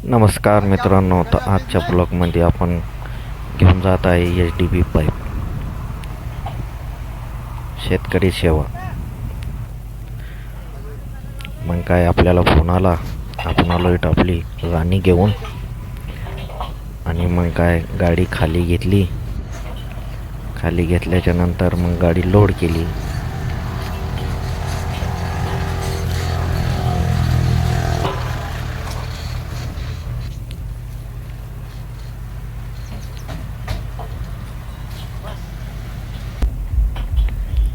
नमस्कार मित्रांनो, तर आजच्या ब्लॉगमध्ये आपण घेऊन जात आहे HDB पाईप शेतकरी सेवा. मग काय आपल्याला फोन आला, आपण आलो इथं आपली राणी घेऊन आणि मग काय गाडी खाली घेतली. खाली घेतल्याच्या नंतर मग गाडी लोड केली.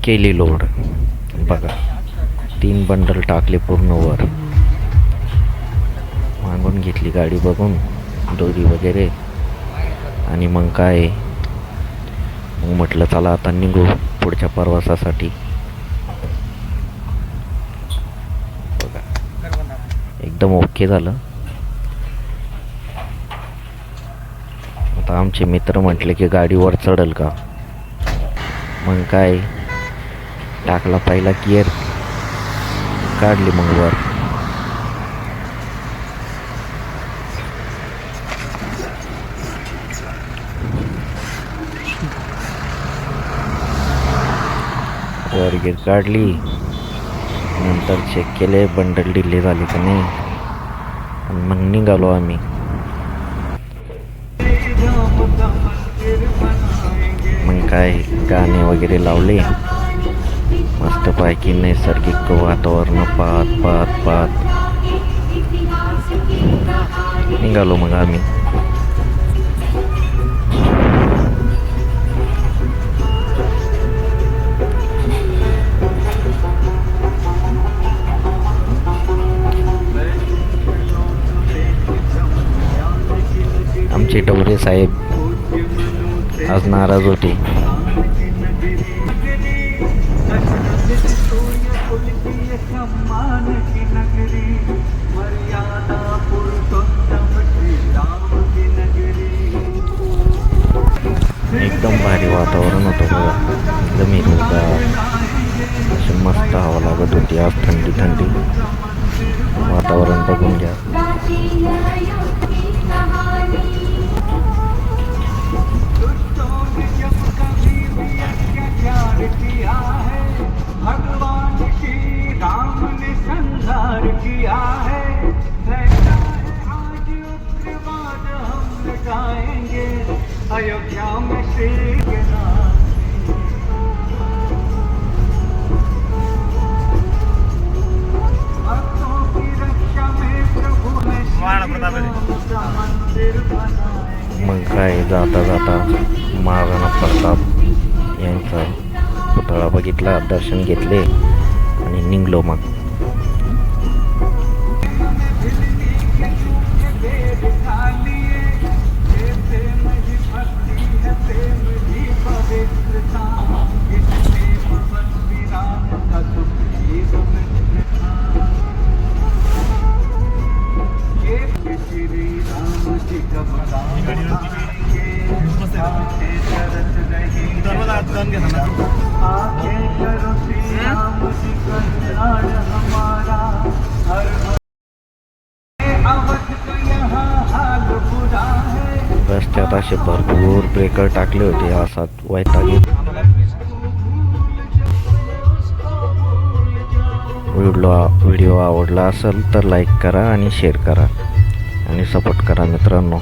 केली लोड. बघा 3 बंडल टाकले पूर्ण वर. मागून घेतली गाडी बघून दोरी वगैरे आणि मग काय मग म्हटलं चला आता निघू पुढच्या प्रवासासाठी. बघा एकदम ओके झालं. आता आमचे मित्र म्हटले की गाडीवर चढल का. मग काय टाकला पहिला गिअर, काढली मग वर. वर गिअर काढली, नंतर चेक केले बंडल डिले झाले का नाही आणि मग निघालो आम्ही. मग काय गाणे वगैरे लावले, मस्तपैकी नैसर्गिक वातावरण पाहत निघालो मग आम्ही. आमचे डवरे साहेब आज नाराज होते. एकदम भारी वातावरण होतं बघा, एकदम हिरवगार, अशी मस्त हवा लागत होती. आज थंडी थंडी वातावरण बघून घ्या. अयोध्या में श्री भक्तों की रक्षा में प्रभु ने मंदिर बनाए. मग काय जाता जाता महाराणा प्रताप यांचा पुतळा बघितला, दर्शन घेतले आणि निघलो मग. रस्त्यात असे भरपूर ब्रेकर टाकले होते, असा वैतागी. व्हिडिओ आवडला असेल तर लाईक करा आणि शेअर करा आणि सपोर्ट करा मित्रांनो.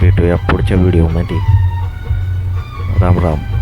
भेटूया पुढच्या व्हिडिओमध्ये. राम राम.